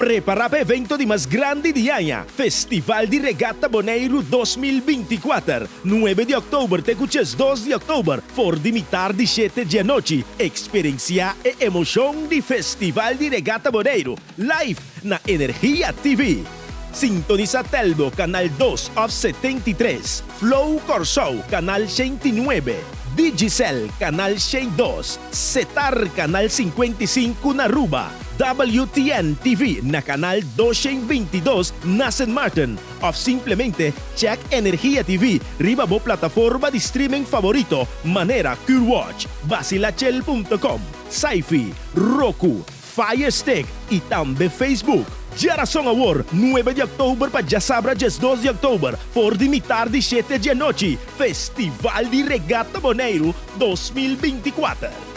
Prepara para evento de más grande de año. Festival de Regata Bonaire 2024. 9 de octubre te escuchas 2 de octubre. For de mitad de 7 de noche. Experiencia e emoción de Festival de Regata Bonaire. Live na Energia TV. Sintoniza Telbo, Canal 2 of 73. Flow Corso, Canal 109. Digicel, Canal 2. Setar, Canal 55 na Aruba. WTN TV na Canal 222 na St. Martin. O simplemente check Energia TV, riba mo plataforma de streaming favorito, manera Curewatch, basilachel.com, Sci-Fi, Roku, Fire Stick y también Facebook. Geração Award, 9 de octubre para Jasabra, 2 de octubre, for de mitad de 7 de noche, Festival de Regata Bonaire 2024.